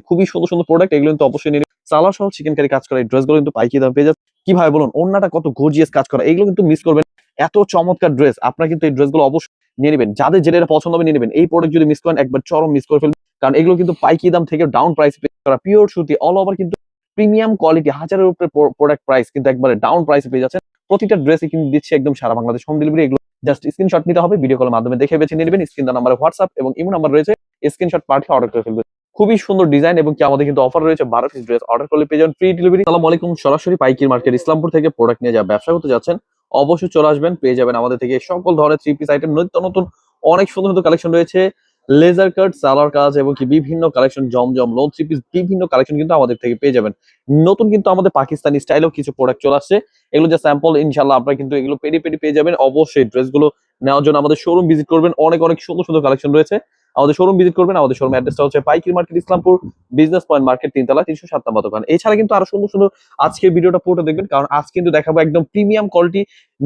খুবই সুন্দর সুন্দর প্রোডাক্ট, এগুলো কিন্তু অবশ্যই নিয়ে সালোয়ার সহ চিকেন কারি কাজ করা এই ড্রেসগুলো কিন্তু পাইকারি দামে পেয়ে যাচ্ছে। কিভাবে বলুন, ওন্নাটা কত গর্জিয়াস কাজ করা, এগুলো কিন্তু মিস করবেন। এত চমৎকার ড্রেস, আপনারা কিন্তু এই ড্রেসগুলো অবশ্যই নিয়ে নেবেন। যাদের যেটা পছন্দ হবে নিয়ে নেবেন। এই প্রোডাক্ট যদি মিস করেন একবার চরম মিস করে ফেলবেন, কারণ এগুলো কিন্তু পাইকারি দাম থেকে ডাউন প্রাইস করা, পিওর সুতি, অল ওভার কিন্তু প্রিমিয়াম কোয়ালিটি, হাজারের উপরে প্রোডাক্ট প্রাইস কিন্তু একবারে ডাউন প্রাইসে পেয়ে যাচ্ছেন। প্রতিটা ড্রেসে কিন্তু দিচ্ছে একদম সারা বাংলাদেশ হোম ডেলিভারি। এগুলো জাস্ট স্ক্রিনশট নিতে হবে, ভিডিও কলের মাধ্যমে দেখে বেছে নিয়ে নেবেন। স্ক্রিন নাম্বারে হোয়াটসঅ্যাপ এবং ইমো নাম্বার রয়েছে, স্ক্রিনশট পাঠিয়ে অর্ডার করে ফেলবেন। খুবই সুন্দর ডিজাইন এবং কি আমাদের কিন্তু অফার রয়েছে 12 পিস ড্রেস অর্ডার করলে পেয়ে যাবেন ফ্রি ডেলিভারি। আসসালামু আলাইকুম, সরাসরি পাইকারি মার্কেট ইসলামপুর থেকে প্রোডাক্ট নিয়ে যা ব্যবসা করতে যাচ্ছেন অবশ্যই চলে আসবেন, পেয়ে যাবেন আমাদের থেকে সকল ধরনের থ্রি পিস আইটেম, নিত্য নতুন অনেক সুন্দর সুন্দর কালেকশন রয়েছে। লেজার কাট, সালোয়ার কাজ এবং কি বিভিন্ন কালেকশন, জমজম লোন থ্রি পিস, বিভিন্ন কালেকশন কিন্তু আমাদের থেকে পেয়ে যাবেন। নতুন কিন্তু আমাদের পাকিস্তানি স্টাইলেও কিছু প্রোডাক্ট চলে আসছে, এগুলো যে স্যাম্পল, ইনশাল্লাহ আপনারা কিন্তু এগুলো পেডি পেডি পেয়ে যাবেন। অবশ্যই ড্রেসগুলো নেওয়ার জন্য আমাদের শোরুম ভিজিট করবেন, অনেক অনেক সুন্দর সুন্দর কালেকশন রয়েছে। আমাদের শোরুম ভিজিট করবেন। আমাদের শোরুম অ্যাড্রেসটা হচ্ছে পাইকারি market Islampur, business point market, 3তলা, 307 নম্বর দোকান। এছাড়া কিন্তু আরো সুন্দর সুন্দর আজকের ভিডিওটা পুরোটা দেখবেন, কারণ আজ কিন্তু দেখাবো একদম প্রিমিয়াম কোয়ালিটি,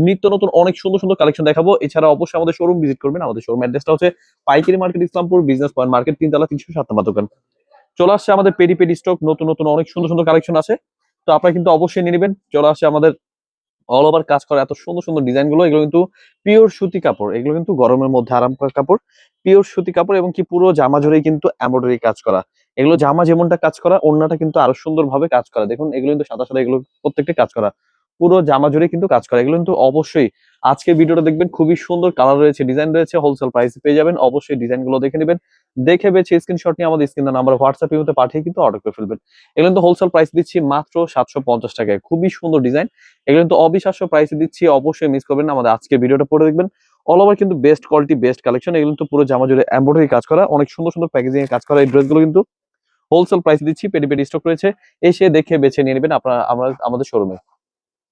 নিত্য নতুন অনেক সুন্দর সুন্দর কালেকশন দেখাবো। এছাড়া অবশ্যই আমাদের শোরুম ভিজিট করবেন। আমাদের শোরুম অ্যাড্রেসটা হচ্ছে পাইকারি market Islampur, business point market, 3তলা, 307 নম্বর দোকান। চলে আসছে আমাদের পেডি পেডি স্টক, নতুন নতুন অনেক সুন্দর সুন্দর কালেকশন আছে, তো আপনারা কিন্তু অবশ্যই নিয়ে নেবেন। চলে আসছে আমাদের অল ওভার কাজ করা এত সুন্দর সুন্দর ডিজাইন গুলো, এগুলো কিন্তু পিওর সুতি কাপড়, এগুলো কিন্তু গরমের মধ্যে আরাম করার কাপড়, পিওর সুতি কাপড় এবং কি পুরো জামা জুড়েই কিন্তু এমব্রয়ডারি কাজ করা। এগুলো জামা যেমনটা কাজ করা, ওড়নাটা কিন্তু আরো সুন্দর ভাবে কাজ করা। দেখুন এগুলো কিন্তু সাদা সাদা, এগুলো প্রত্যেকটা কাজ করা, পুরো জামা জুড়ে কিন্তু কাজ করা। এগুলো কিন্তু অবশ্যই আজকের ভিডিওটা দেখবেন, খুবই সুন্দর কালার রয়েছে, ডিজাইন রয়েছে, হোলসেল প্রাইসে পেয়ে যাবেন। অবশ্যই ডিজাইন গুলো দেখে নেবেন, দেখে বেছে স্ক্রিনশট নিয়ে আমাদের স্ক্রিন নাম্বার হোয়াটসঅ্যাপের মধ্যে পাঠিয়ে কিন্তু অর্ডার করে ফেলবেন। এগুলো কিন্তু হোলসেল প্রাইস দিচ্ছি মাত্র 750 টাকায়, খুবই সুন্দর ডিজাইন, এগুলো কিন্তু অবিশ্বাস্য প্রাইসে দিচ্ছি। অবশ্যই মিস করবেন না, আমাদের আজকের ভিডিওটা পড়ে দেখবেন। অল ওভার কিন্তু বেস্ট কোয়ালিটি, বেস্ট কালেকশন, এগুলো কিন্তু পুরো জামা জুড়ে এমব্রয়ডারি কাজ করা, অনেক সুন্দর সুন্দর প্যাকেজিং এর কাজ করা। এই ড্রেসগুলো কিন্তু হোলসেল প্রাইস দিচ্ছি, পেডি পেডি স্টক রয়েছে, এসে দেখে বেছে নিয়ে নেবেন আপনারা আমাদের শোরুমে।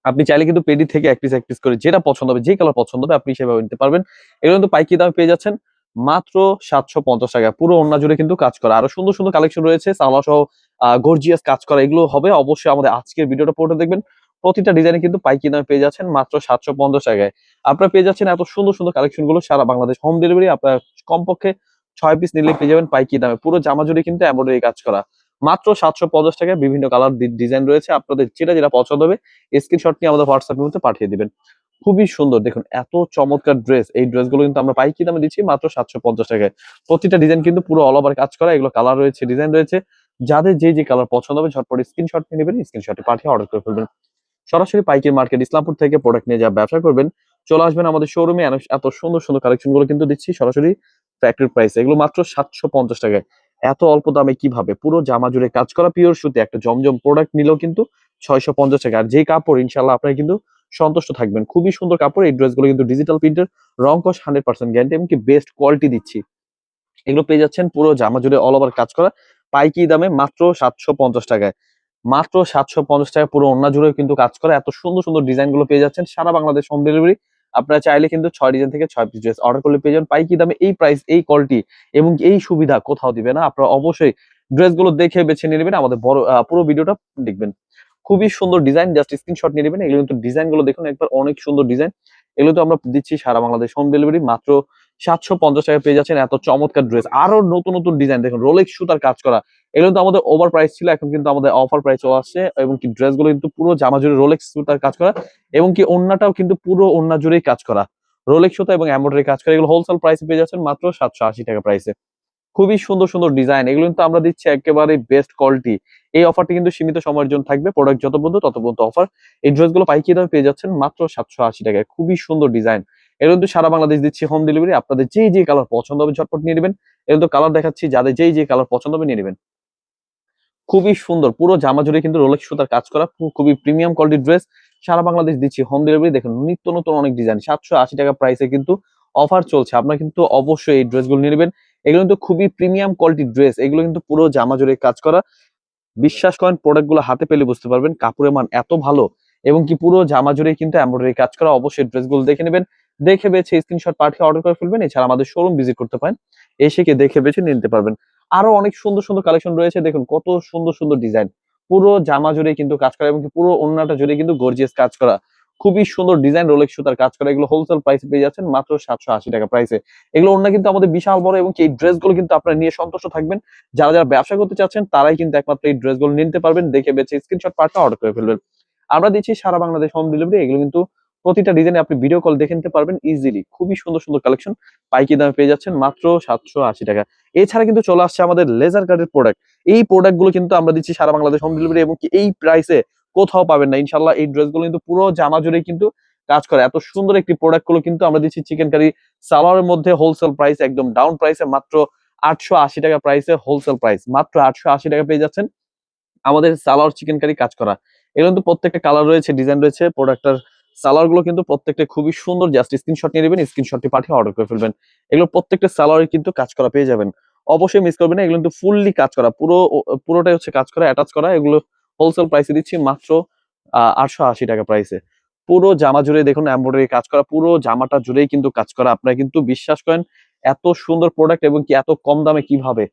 আপনি চাইলে কিন্তু পেডি থেকে এক পিস করে যেটা পছন্দ হবে, যে কালার পছন্দ হবে আপনি সেভাবে নিতে পারবেন। এগুলো কিন্তু পাইকারি দামে পেয়ে যাচ্ছেন মাত্র 750 টাকা, পুরো ওন্না জুড়ে কিন্তু কাজ করা। আরো সুন্দর সুন্দর কালেকশন রয়েছে, সালোয়ার সহ গর্জিয়াস কাজ করা, এগুলো হবে। অবশ্যই আমাদের আজকের ভিডিওটা পুরোটা দেখবেন। প্রতিটা ডিজাইনে কিন্তু পাইকারি দামে পেয়ে যাচ্ছেন মাত্র 750 টাকায়। আপনারা পেয়ে যাচ্ছেন এত সুন্দর সুন্দর কালেকশন গুলো সারা বাংলাদেশ হোম ডেলিভারি। আপনার কমপক্ষে 6 পিস নিলে পেয়ে যাবেন পাইকারি দামে, পুরো জামা জুড়ে কিন্তু এমব্রয়ডারি কাজ করা, মাত্র 750 টাকায়। বিভিন্ন কালার ডিজাইন রয়েছে, আপনাদের যেটা যেটা পছন্দ হবে স্ক্রিনশট নিয়ে আমাদের হোয়াটসঅ্যাপের মধ্যে পাঠিয়ে দিবেন। খুবই সুন্দর, দেখুন এত চমৎকার ড্রেস, এই ড্রেসগুলো কিন্তু আমরা পাইকারি দামে দিচ্ছি মাত্র 750 টাকায়। প্রতিটা ডিজাইন কিন্তু পুরো অল ওভার কাজ করা, এগুলো কালার রয়েছে, ডিজাইন রয়েছে, যাদের যে যে কালার পছন্দ হবে ঝটপট স্ক্রিনশট নিয়ে নেবেন, স্ক্রিনশটে পাঠিয়ে অর্ডার করে ফেলবেন। সরাসরি পাইকারি মার্কেট ইসলামপুর থেকে প্রোডাক্ট নিয়ে যা ব্যবসা করবেন চলে আসবেন আমাদের শোরুমে। এত সুন্দর সুন্দর কালেকশন গুলো কিন্তু দিচ্ছি সরাসরি ফ্যাক্টরি প্রাইস, এগুলো মাত্র 750 টাকায়। এত অল্প দামে কিভাবে, পুরো জামা জুড়ে কাজ করা পিওর সুতি, একটা জমজম প্রোডাক্ট নিলেও কিন্তু 650 টাকা। আর যে কাপড় ইনশাল্লাহ আপনারা কিন্তু সন্তুষ্ট থাকবেন, খুবই সুন্দর কাপড়। এই ড্রেসগুলো কিন্তু ডিজিটাল প্রিন্টের, রং কস 100% গ্যারান্টি এবং কি বেস্ট কোয়ালিটি দিচ্ছি। এগুলো পেয়ে যাচ্ছেন পুরো জামা জুড়ে অল ওভার কাজ করা পাইকারি দামে মাত্র 750 টাকায়। মাত্র 750 টাকা, পুরো ওন্না জুড়ে কিন্তু কাজ করা। এত সুন্দর সুন্দর ডিজাইন গুলো পেয়ে যাচ্ছেন সারা বাংলাদেশ হোম ডেলিভারি। আপনারা চাইলে কিন্তু 6 ডিজাইন থেকে 6 পিস ড্রেস অর্ডার করলে পেয়ে যাবেন পাইকারি দামে। এই প্রাইস, এই কোয়ালিটি এবং এই সুবিধা কোথাও দিবে না। আপনারা অবশ্যই ড্রেসগুলো দেখে বেছে নিয়ে নেবেন, আমাদের বড় পুরো ভিডিওটা দেখবেন। খুবই সুন্দর ডিজাইন, জাস্ট স্ক্রিনশট নিয়ে নেবেন। এগুলো কিন্তু ডিজাইন গুলো দেখুন একবার, অনেক সুন্দর ডিজাইন। এগুলো তো আমরা দিচ্ছি সারা বাংলাদেশ হোম ডেলিভারি, মাত্র 750 টাকা পেয়ে যাচ্ছেন এত চমৎকার ড্রেস। আরো নতুন নতুন ডিজাইন দেখুন, রোলেক্স সুতার কাজ করা, এগুলো কিন্তু আমাদের ওভার প্রাইস ছিল, এখন কিন্তু আমাদের অফার প্রাইস চলে আসছে। এবং কি ড্রেস গুলো কিন্তু পুরো জামা জুড়ে রোলেক্স সুতার কাজ করা, এবং কি ওন্নাটাও কিন্তু পুরো ওন্না জুড়েই কাজ করা, রোলেক্স সুতা এবং এমব্রয়ডারি কাজ করা। এগুলো হোলসেল প্রাইসে পেয়ে যাচ্ছেন মাত্র 780 টাকা প্রাইসে। খুবই সুন্দর সুন্দর ডিজাইন, এগুলো কিন্তু আমরা দিচ্ছি একেবারে বেস্ট কোয়ালিটি। এই অফারটি কিন্তু সীমিত সময়ের জন্য থাকবে, প্রোডাক্ট যত পর্যন্ত তত পর্যন্ত অফার। এই ড্রেসগুলো পাইকারি দামে পেয়ে যাচ্ছেন মাত্র 780 টাকায়, খুবই সুন্দর ডিজাইন। এগুলো কিন্তু সারা বাংলাদেশ দিচ্ছি হোম ডেলিভারি। আপনাদের যেই যে কালার পছন্দ হবে ঝটপট নিয়ে নেবেন। এগুলো তো কালার দেখাচ্ছি, যাদের যেই যে কালার পছন্দ হবে নিয়ে নেবেন। খুবই সুন্দর, পুরো জামা জুড়ে কিন্তু রোলেক্স সুতার কাজ করা, খুবই প্রিমিয়াম কোয়ালিটির ড্রেস, সারা বাংলাদেশ দিচ্ছি হোম ডেলিভারি। দেখুন নিত্য নতুন অনেক ডিজাইন, 780 টাকা প্রাইসে কিন্তু অফার চলছে। আপনারা কিন্তু অবশ্যই এই ড্রেসগুলো নিয়ে নেবেন। এগুলো কিন্তু খুবই প্রিমিয়াম কোয়ালিটির ড্রেস, এগুলো কিন্তু পুরো জামা জুড়ে কাজ করা। বিশ্বাস করেন, প্রোডাক্ট গুলো হাতে পেলে বুঝতে পারবেন কাপড়ের মান এত ভালো, এবং কি পুরো জামা জুড়ে কিন্তু এমব্রয়ডারি কাজ করা। অবশ্যই ড্রেসগুলো দেখে নেবেন, দেখে বেছে স্ক্রিনশট পাঠিয়ে অর্ডার করে ফেলবেন। এছাড়া আমাদের শোরুম ভিজিট করতে পারেন, এসে কে দেখে বেছে নিতে পারবেন। আরো অনেক সুন্দর সুন্দর কালেকশন রয়েছে, দেখুন কত সুন্দর সুন্দর ডিজাইন, পুরো জামা জুড়ে কিন্তু কাজ করা এবং কি পুরো ওন্নাটা জুড়ে কিন্তু গর্জিয়াস কাজ করা। খুবই সুন্দর ডিজাইন রোলেক্স সুতার কাজ করা, এগুলো হোলসেল প্রাইসে পেয়ে যাচ্ছেন মাত্র 780 টাকা প্রাইসে। এগুলো ওড়না কিন্তু আমাদের বিশাল বড়, এবং এই ড্রেসগুলো কিন্তু আপনারা নিয়ে সন্তুষ্ট থাকবেন। যারা যারা ব্যবসা করতে চাচ্ছেন তারাই কিন্তু একমাত্র এই ড্রেসগুলো নিতে পারবেন, দেখে বেছে স্ক্রিনশট পাঠা অর্ডার করে ফেলবেন। আমরা দিচ্ছি সারা বাংলাদেশ হোম ডেলিভারি। এগুলো কিন্তু প্রতিটা ডিজাইনে আপনি ভিডিও কল দেখে নিতে পারবেন ইজিলি। খুবই সুন্দর সুন্দর কালেকশন পাইকারি দামে পেয়ে যাচ্ছেন মাত্র 780 টাকা। এছাড়া কিন্তু চলে আসছে আমাদের লেজার কাটের প্রোডাক্ট। এই প্রোডাক্ট গুলো কিন্তু আমরা দিচ্ছি সারা বাংলাদেশ হোম ডেলিভারি, এবং কি এই প্রাইসে কোথাও পাবেন না ইনশাল্লাহ। এই ড্রেসগুলো কিন্তু পুরো জামা জুড়ে কিন্তু কাজ করে। এত সুন্দর একটি প্রোডাক্ট গুলো কিন্তু আমরা দিচ্ছি চিকেন কারি সালোয়ারের মধ্যে হোলসেল প্রাইস, একদম ডাউন প্রাইসে মাত্র 880 টাকা প্রাইসে হোলসেল প্রাইস মাত্র 880 টাকা পেয়ে যাচ্ছেন আমাদের সালোয়ার চিকেন কারি কাজ করা। এগুলো কিন্তু প্রত্যেকটা কালার রয়েছে, ডিজাইন রয়েছে। প্রোডাক্টের সালোয়ার গুলো কিন্তু প্রত্যেকটা খুবই সুন্দর। জাস্ট স্ক্রিনশট নিয়ে নেবেন, স্ক্রিনশটটি পাঠিয়ে অর্ডার করে ফেলবেন। এগুলো প্রত্যেকটা সালোয়ারে কিন্তু কাজ করা পেয়ে যাবেন। অবশ্যই মিস করবেন না, এগুলো কিন্তু ফুললি কাজ করা, পুরোটাই হচ্ছে কাজ করা, অ্যাটাচ করা। এগুলো হোলসেল প্রাইসে দিচ্ছি মাত্র 880 টাকা প্রাইসে। পুরো জামা জুড়ে দেখুন এমব্রয়ডারি কাজ করা, পুরো জামাটা জুড়েই কিন্তু কাজ করা। আপনারা কিন্তু বিশ্বাস করেন এত সুন্দর প্রোডাক্ট এবং কি এত কম দামে কিভাবে,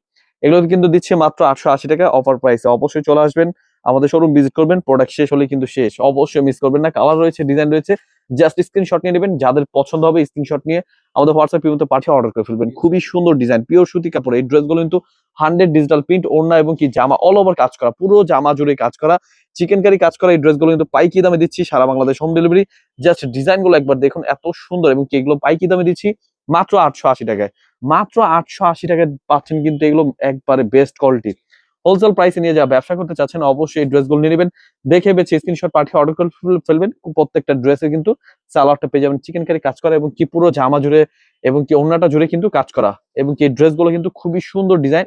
এগুলো কিন্তু দিচ্ছে মাত্র 880 টাকা অফার প্রাইসে। অবশ্যই চলে আসবেন, আমাদের শোরুম ভিজিট করবেন। প্রোডাক্ট শেষ হলে কিন্তু শেষ, অবশ্যই মিস করবেন না। কালার রয়েছে, ডিজাইন রয়েছে, জাস্ট স্ক্রিনশট নিয়ে নেবেন। যাদের পছন্দ হবে স্ক্রিনশট নিয়ে আমাদের হোয়াটসঅ্যাপ মধ্যে পাঠিয়ে অর্ডার করে ফেলবেন। খুবই সুন্দর ডিজাইন, পিওর সুতি কাপড়। এই ড্রেসগুলো কিন্তু 100 ডিজিটাল প্রিন্ট, ওড়না এবং কি জামা অল ওভার কাজ করা, পুরো জামা জুড়ে কাজ করা, চিকেন কারি কাজ করা। এই ড্রেসগুলো কিন্তু পাইকারি দামে দিচ্ছি সারা Bangladesh home delivery. Just design গুলো একবার দেখুন, এত সুন্দর, এবং কি এগুলো পাইকারি দামে দিচ্ছি মাত্র 880 টাকায়। মাত্র 880 টাকায় পাচ্ছেন কিন্তু এগুলো একবারে বেস্ট কোয়ালিটি। হোলসেল প্রাইসে নিয়ে যারা ব্যবসা করতে চাচ্ছেন অবশ্যই এই ড্রেসগুলো নিয়ে নেবেন, দেখে বেছে স্ক্রিনশট পাঠিয়ে অর্ডার করে ফেলবেন। প্রত্যেকটা ড্রেসে কিন্তু সালোয়ারটা পেয়ে যাবেন চিকেন কারি কাজ করা, এবং কি পুরো জামা জুড়ে এবং কি ওড়নাটা জুড়ে কিন্তু কাজ করা, এবং কি এই ড্রেসগুলো কিন্তু খুবই সুন্দর ডিজাইন।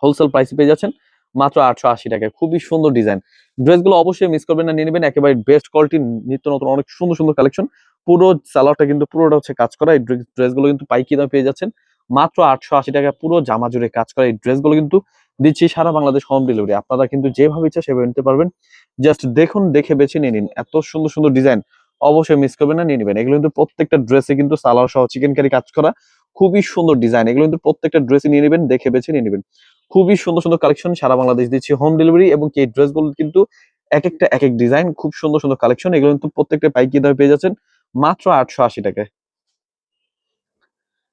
হোলসেল প্রাইসে পেয়ে যাচ্ছেন মাত্র 880 টাকায়। খুবই সুন্দর ডিজাইন, ড্রেসগুলো অবশ্যই মিস করবেন না, নিয়ে নেবেন। একেবারে বেস্ট কোয়ালিটি, নিত্য নতুন অনেক সুন্দর সুন্দর কালেকশন। পুরো সালোয়ারটা কিন্তু পুরোটা হচ্ছে কাজ করা। এই ড্রেসগুলো কিন্তু পাইকারি দামে পেয়ে যাচ্ছেন মাত্র 880 টাকা। পুরো জামা জুড়ে কাজ করা এই ড্রেসগুলো কিন্তু দিচ্ছি সারা বাংলাদেশ হোম ডেলিভারি। আপনারা কিন্তু যেভাবে ইচ্ছা সেভাবে নিতে পারবেন। জাস্ট দেখুন, দেখে বেছে নিয়ে নিন। এত সুন্দর সুন্দর ডিজাইন, অবশ্যই মিস করবেন না, নিয়ে নেবেন। এগুলো কিন্তু প্রত্যেকটা ড্রেসে কিন্তু সালোয়ার সহ চিকেন কারি কাজ করা, খুবই সুন্দর ডিজাইন। এগুলো কিন্তু প্রত্যেকটা ড্রেসে নিয়ে নেবেন, দেখে বেছে নিয়ে নেবেন। খুবই সুন্দর সুন্দর কালেকশন, সারা বাংলাদেশ দিচ্ছি হোম ডেলিভারি, এবং এই ড্রেসগুলো কিন্তু এক একটা এক এক ডিজাইন, খুব সুন্দর সুন্দর কালেকশন। এগুলো কিন্তু প্রত্যেকটা পাইকারি দামে পেয়ে যাচ্ছেন মাত্র 880 টাকায়।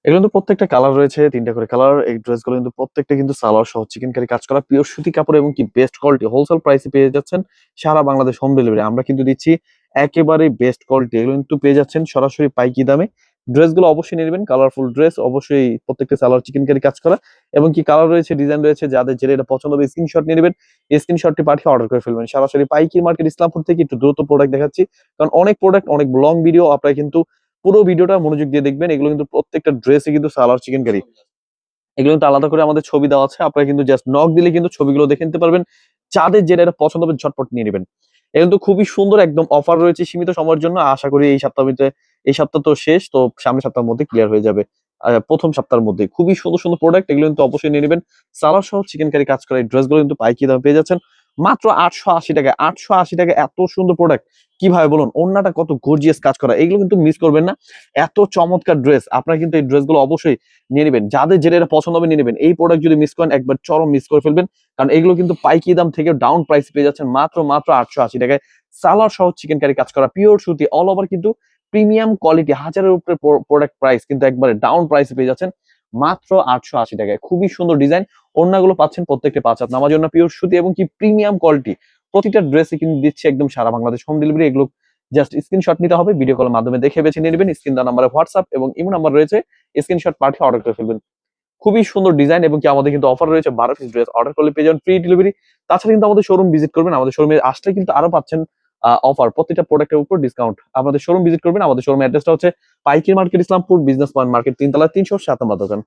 এগুলো কিন্তু প্রত্যেকটা কালার রয়েছে, 3টা করে কালার। এই ড্রেসগুলো কিন্তু প্রত্যেকটা কিন্তু সালোয়ার সহ চিকেন কারি কাজ করা, পিওর সুতি কাপড়, এবং কি বেস্ট কোয়ালিটি। হোলসেল প্রাইসে পেয়ে যাচ্ছেন সারা বাংলাদেশ হোম ডেলিভারি। আমরা কিন্তু দিচ্ছি একেবারে বেস্ট কোয়ালিটি। এগুলো কিন্তু পেয়ে যাচ্ছেন সরাসরি পাইকারি দামে। ড্রেসগুলো অবশ্যই নিয়ে নেবেন, কালারফুল ড্রেস, অবশ্যই প্রত্যেকটা সালোয়ার চিকেন কারি কাজ করা, এবং কি কালার রয়েছে, ডিজাইন রয়েছে। যাদের যেটা এটা পছন্দ হবে স্ক্রিনশট নিয়ে নেবেন, স্ক্রিনশটটি পাঠিয়ে অর্ডার করে ফেলবেন। সরাসরি পাইকারি মার্কেট ইসলামপুর থেকে একটু দ্রুত প্রোডাক্ট দেখাচ্ছি, কারণ অনেক প্রোডাক্ট, অনেক লং ভিডিও, আপনারা কিন্তু পুরো ভিডিওটা মনোযোগ দিয়ে দেখবেন। এগুলো কিন্তু প্রত্যেকটা ড্রেসে কিন্তু সালোয়ার চিকেন কারি, এগুলো কিন্তু আলাদা করে আমাদের ছবি দেওয়া আছে। আপনারা কিন্তু জাস্ট নক দিলে কিন্তু ছবিগুলো দেখে নিতে পারবেন। যাদের যেটা এটা পছন্দ হবে ঝটপট নিয়ে নেবেন। এগুলো কিন্তু খুবই সুন্দর, একদম অফার রয়েছে সীমিত সময়ের জন্য। আশা করি এই সপ্তাহের ভিতরে, এই সপ্তাহ তো শেষ, তো সামনের সপ্তাহের মধ্যে ক্লিয়ার হয়ে যাবে। প্রথম সপ্তাহের মধ্যে খুবই সুন্দর সুন্দর প্রোডাক্ট, এগুলো কিন্তু অবশ্যই নিয়ে নেবেন। সালোয়ার সহ চিকেন কারি কাজ করা এই ড্রেসগুলো কিন্তু পাইকারি দামে পেয়ে যাচ্ছেন মাত্র 880 টাকায়। 880 টাকায় এত সুন্দর প্রোডাক্ট কিভাবে বলুন? ওড়নাটা কত গর্জিয়াস কাজ করা, এগুলো কিন্তু মিস করবেন না। এত চমৎকার ড্রেস, আপনারা কিন্তু এই ড্রেসগুলো অবশ্যই নিয়ে নেবেন। যাদের যেটা এটা পছন্দ হবে নিয়ে নেবেন। এই প্রোডাক্ট যদি মিস করেন একবার চরম মিস করে ফেলবেন, কারণ এগুলো কিন্তু পাইকারি দাম থেকে ডাউন প্রাইস পেয়ে যাচ্ছেন মাত্র 880 টাকায়। সালোয়ার সহ চিকেন কারি কাজ করা, পিওর সুতি, অল ওভার কিন্তু প্রিমিয়াম কোয়ালিটি, হাজারের উপরে প্রোডাক্ট প্রাইস কিন্তু একবারে ডাউন প্রাইসে পেয়ে যাচ্ছেন মাত্র 880 টাকায়। খুবই সুন্দর ডিজাইন, ওড়নাগুলো পাচ্ছেন প্রত্যেকটা 5 হাত নামার জন্য পিওর সুতি, এবং কি প্রিমিয়াম কোয়ালিটি। প্রতিটা ড্রেসে কিন্তু দিচ্ছে একদম সারা বাংলাদেশ হোম ডেলিভারি। এগুলো জাস্ট স্ক্রিনশট নিতে হবে, ভিডিও কলের মাধ্যমে দেখে বেছে নিয়ে নেবেন। স্ক্রিন দেওয়া নাম্বারে হোয়াটসঅ্যাপ এবং ইমো নাম্বার রয়েছে, স্ক্রিনশট পাঠিয়ে অর্ডার করে ফেলবেন। খুবই সুন্দর ডিজাইন, এবং কি আমাদের কিন্তু অফার রয়েছে 12 পিস ড্রেস অর্ডার করলে পেয়ে যাবেন ফ্রি ডেলিভারি। তাছাড়া কিন্তু আমাদের শোরুম ভিজিট করবেন, আমাদের শোরুমে আসলে কিন্তু আরো পাচ্ছেন অফার, প্রতিটা প্রোডাক্টের উপর ডিসকাউন্ট। আমাদের শোরুম ভিজিট করবেন। আমাদের শোরুমের অ্যাড্রেসটা হচ্ছে পাইকারি market Islampur, business point market, 3 তলা 307 নম্বর দোকান।